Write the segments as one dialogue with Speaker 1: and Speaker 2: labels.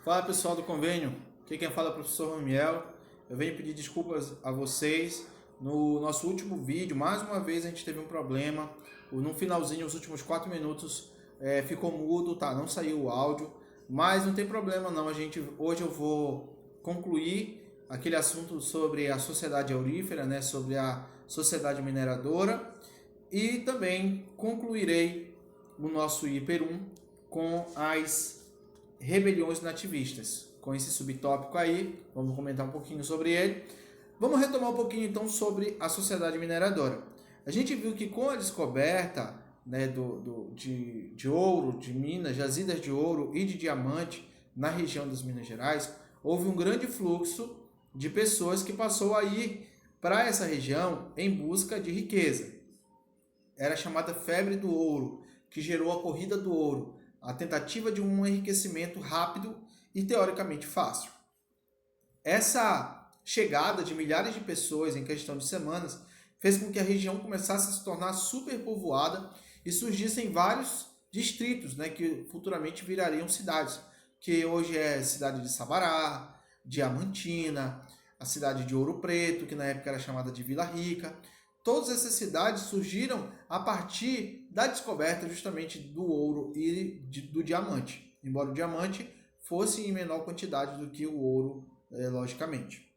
Speaker 1: Fala pessoal do convênio, aqui quem fala é o professor Ramiel. Eu venho pedir desculpas a vocês. No nosso último vídeo, mais uma vez a gente teve um problema. No finalzinho, os últimos 4 minutos, ficou mudo, tá? Não saiu o áudio, mas não tem problema não. Hoje eu vou concluir aquele assunto sobre a sociedade aurífera, né? Sobre a sociedade mineradora, e também concluirei o nosso Hiper 1 com as rebeliões nativistas. Com esse subtópico aí, vamos comentar um pouquinho sobre ele. Vamos retomar um pouquinho então sobre a sociedade mineradora. A gente viu que com a descoberta, né, de ouro, de minas, jazidas de ouro e de diamante na região das Minas Gerais, houve um grande fluxo de pessoas que passou a ir para essa região em busca de riqueza. Era chamada febre do ouro, que gerou a corrida do ouro, a tentativa de um enriquecimento rápido e teoricamente fácil. Essa chegada de milhares de pessoas em questão de semanas fez com que a região começasse a se tornar superpovoada e surgissem vários distritos, né, que futuramente virariam cidades, que hoje é a cidade de Sabará, Diamantina, a cidade de Ouro Preto, que na época era chamada de Vila Rica. Todas essas cidades surgiram a partir da descoberta justamente do ouro e do diamante, embora o diamante fosse em menor quantidade do que o ouro, logicamente.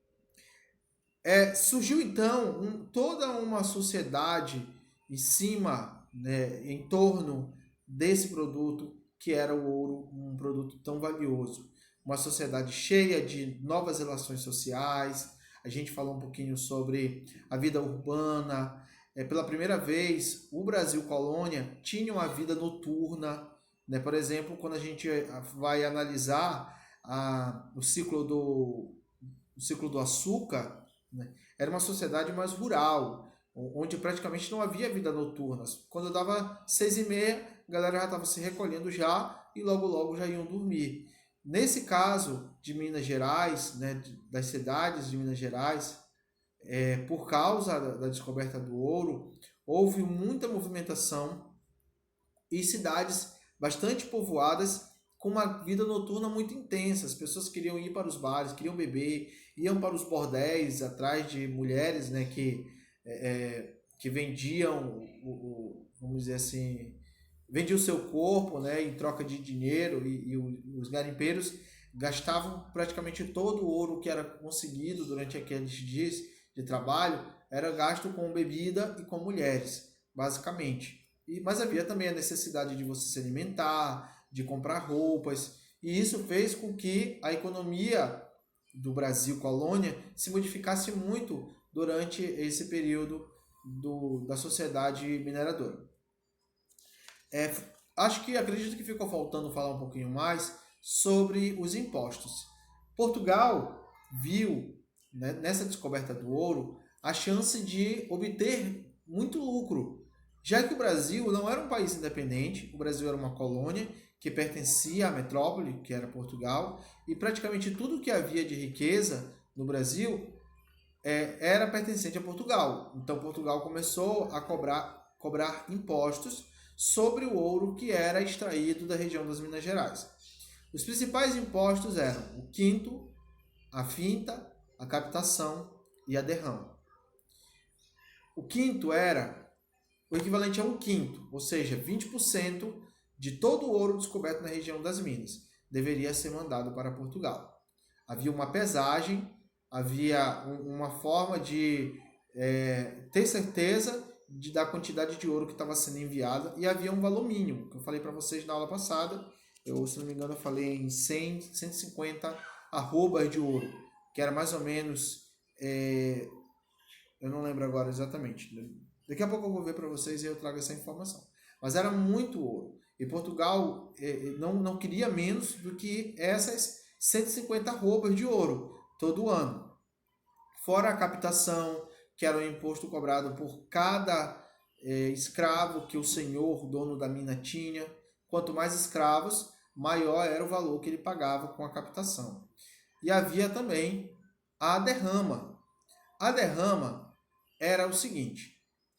Speaker 1: Surgiu então toda uma sociedade em cima, né, em torno desse produto que era o ouro, um produto tão valioso. Uma sociedade cheia de novas relações sociais. A gente falou um pouquinho sobre a vida urbana. Pela primeira vez, o Brasil colônia tinha uma vida noturna, né? Por exemplo, quando a gente vai analisar o ciclo do açúcar, né? Era uma sociedade mais rural, onde praticamente não havia vida noturna. Quando dava 6h30, a galera já estava se recolhendo já e logo logo já iam dormir. Nesse caso de Minas Gerais, né, das cidades de Minas Gerais, por causa da descoberta do ouro, houve muita movimentação e cidades bastante povoadas com uma vida noturna muito intensa. As pessoas queriam ir para os bares, queriam beber, iam para os bordéis atrás de mulheres, né, que vendiam, vamos dizer assim, vendiam o seu corpo, né, em troca de dinheiro, e os garimpeiros gastavam praticamente todo o ouro que era conseguido durante aqueles dias de trabalho, era gasto com bebida e com mulheres, basicamente. Mas havia também a necessidade de você se alimentar, de comprar roupas, e isso fez com que a economia do Brasil colônia se modificasse muito durante esse período da sociedade mineradora. Acredito que ficou faltando falar um pouquinho mais sobre os impostos. Portugal viu, né, nessa descoberta do ouro a chance de obter muito lucro, já que o Brasil não era um país independente, o Brasil era uma colônia que pertencia à metrópole, que era Portugal, e praticamente tudo que havia de riqueza no Brasil era pertencente a Portugal. Então Portugal começou a cobrar impostos sobre o ouro que era extraído da região das Minas Gerais. Os principais impostos eram o quinto, a finta, a captação e a derrama. O quinto era o equivalente a um quinto, ou seja, 20% de todo o ouro descoberto na região das Minas deveria ser mandado para Portugal. Havia uma pesagem, havia uma forma de ter certeza da quantidade de ouro que estava sendo enviada, e havia um valor mínimo, que eu falei para vocês na aula passada. Se não me engano, eu falei em 100, 150 arrobas de ouro, que era mais ou menos, eu não lembro agora exatamente. Daqui a pouco eu vou ver para vocês e eu trago essa informação. Mas era muito ouro. E Portugal não queria menos do que essas 150 arrobas de ouro todo ano. Fora a captação, que era o imposto cobrado por cada escravo que o senhor, dono da mina, tinha. Quanto mais escravos, maior era o valor que ele pagava com a captação. E havia também a derrama. A derrama era o seguinte: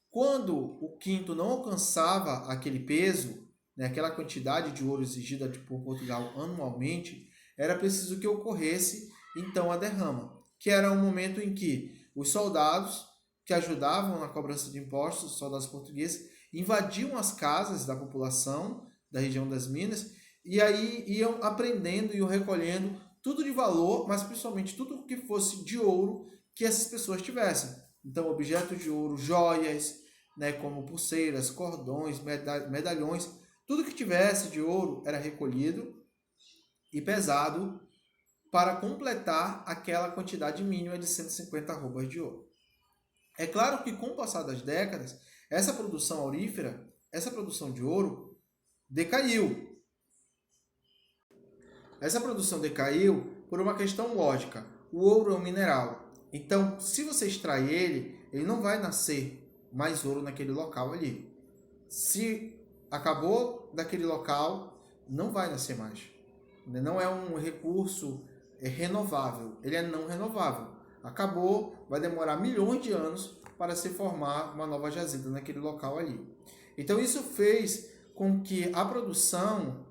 Speaker 1: quando o quinto não alcançava aquele peso, né, aquela quantidade de ouro exigida por Portugal anualmente, era preciso que ocorresse então a derrama, que era um momento em que os soldados que ajudavam na cobrança de impostos, os soldados portugueses, invadiam as casas da população da região das Minas e aí iam aprendendo, iam recolhendo tudo de valor, mas principalmente tudo que fosse de ouro que essas pessoas tivessem. Então, objetos de ouro, joias, né, como pulseiras, cordões, medalhões, tudo que tivesse de ouro era recolhido e pesado para completar aquela quantidade mínima de 150 arrobas de ouro. É claro que com o passar das décadas, essa produção aurífera, essa produção de ouro, decaiu. Essa produção decaiu por uma questão lógica. O ouro é um mineral. Então, se você extrai ele não vai nascer mais ouro naquele local ali. Se acabou daquele local, não vai nascer mais. Não é um recurso renovável, ele é não renovável. Acabou, vai demorar milhões de anos para se formar uma nova jazida naquele local ali. Então isso fez com que a produção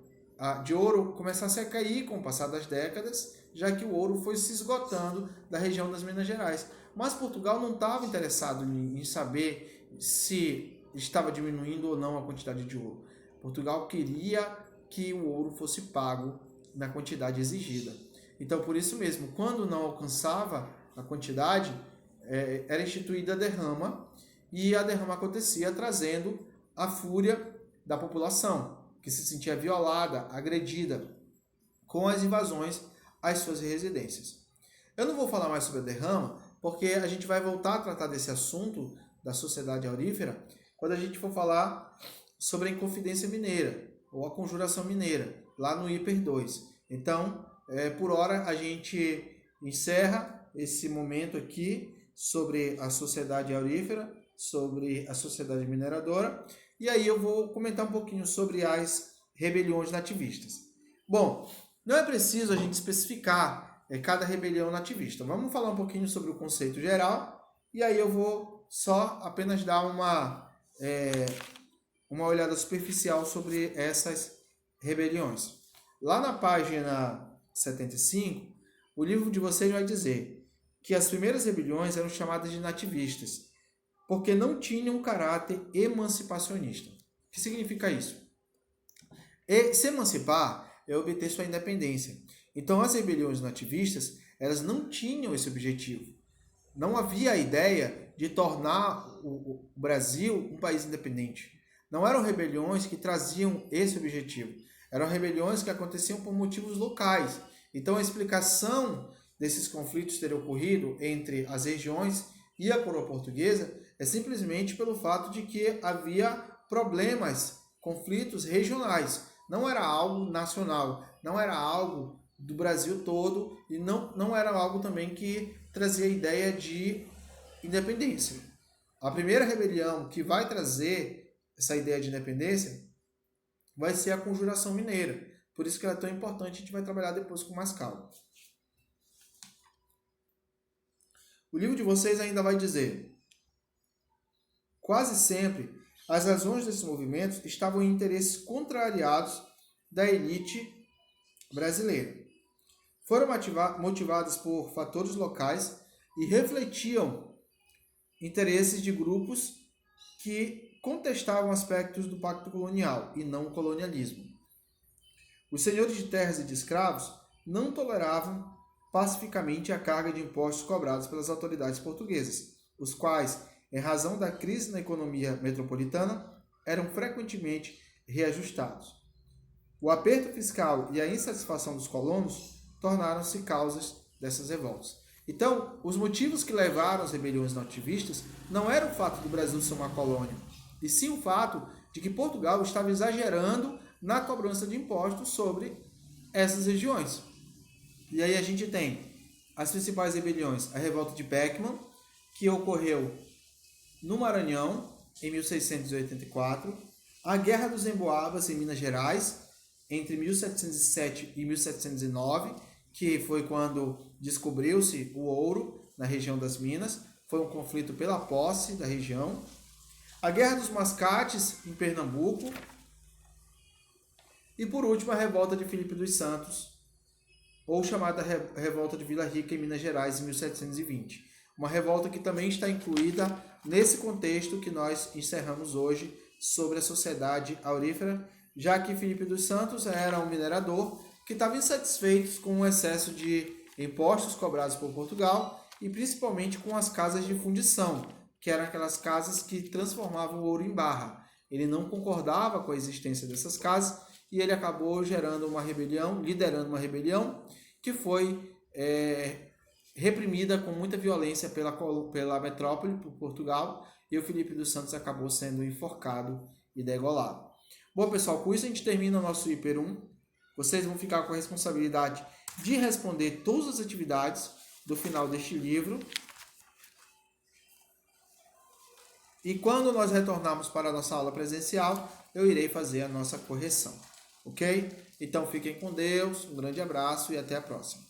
Speaker 1: de ouro começasse a cair com o passar das décadas, já que o ouro foi se esgotando da região das Minas Gerais. Mas Portugal não estava interessado em saber se estava diminuindo ou não a quantidade de ouro. Portugal queria que o ouro fosse pago na quantidade exigida. Então, por isso mesmo, quando não alcançava a quantidade, era instituída a derrama, e a derrama acontecia trazendo a fúria da população, que se sentia violada, agredida, com as invasões às suas residências. Eu não vou falar mais sobre a derrama, porque a gente vai voltar a tratar desse assunto da sociedade aurífera quando a gente for falar sobre a Inconfidência Mineira, ou a Conjuração Mineira, lá no Hiper 2. Então, por hora, a gente encerra esse momento aqui sobre a sociedade aurífera, sobre a sociedade mineradora, e aí eu vou comentar um pouquinho sobre as rebeliões nativistas. Bom, não é preciso a gente especificar cada rebelião nativista. Vamos falar um pouquinho sobre o conceito geral, e aí eu vou só apenas dar uma olhada superficial sobre essas rebeliões. Lá na página 75, o livro de vocês vai dizer que as primeiras rebeliões eram chamadas de nativistas, porque não tinham um caráter emancipacionista. O que significa isso? Se emancipar é obter sua independência. Então, as rebeliões nativistas, elas não tinham esse objetivo. Não havia a ideia de tornar o Brasil um país independente. Não eram rebeliões que traziam esse objetivo. Eram rebeliões que aconteciam por motivos locais. Então, a explicação desses conflitos terem ocorrido entre as regiões e a coroa portuguesa é simplesmente pelo fato de que havia problemas, conflitos regionais. Não era algo nacional, não era algo do Brasil todo e não era algo também que trazia a ideia de independência. A primeira rebelião que vai trazer essa ideia de independência vai ser a Conjuração Mineira. Por isso que ela é tão importante, a gente vai trabalhar depois com mais calma. O livro de vocês ainda vai dizer: quase sempre, as razões desses movimentos estavam em interesses contrariados da elite brasileira. Foram motivadas por fatores locais e refletiam interesses de grupos que contestavam aspectos do pacto colonial e não o colonialismo. Os senhores de terras e de escravos não toleravam pacificamente a carga de impostos cobrados pelas autoridades portuguesas, os quais, em razão da crise na economia metropolitana, eram frequentemente reajustados. O aperto fiscal e a insatisfação dos colonos tornaram-se causas dessas revoltas. Então, os motivos que levaram às rebeliões nativistas não era o fato do Brasil ser uma colônia, e sim o fato de que Portugal estava exagerando na cobrança de impostos sobre essas regiões. E aí a gente tem as principais rebeliões: a revolta de Beckman, que ocorreu no Maranhão, em 1684, a Guerra dos Emboabas, em Minas Gerais, entre 1707 e 1709, que foi quando descobriu-se o ouro na região das Minas, foi um conflito pela posse da região. A Guerra dos Mascates, em Pernambuco. E, por último, a revolta de Filipe dos Santos, ou chamada Revolta de Vila Rica em Minas Gerais em 1720. Uma revolta que também está incluída nesse contexto que nós encerramos hoje sobre a sociedade aurífera, já que Filipe dos Santos era um minerador que estava insatisfeito com o excesso de impostos cobrados por Portugal e principalmente com as casas de fundição, que eram aquelas casas que transformavam o ouro em barra. Ele não concordava com a existência dessas casas e ele acabou gerando uma rebelião, liderando uma rebelião que foi reprimida com muita violência pela metrópole, por Portugal, e o Filipe dos Santos acabou sendo enforcado e degolado. Bom, pessoal, com isso a gente termina o nosso Hiper 1. Vocês vão ficar com a responsabilidade de responder todas as atividades do final deste livro. E quando nós retornarmos para a nossa aula presencial, eu irei fazer a nossa correção. Ok? Então fiquem com Deus, um grande abraço e até a próxima.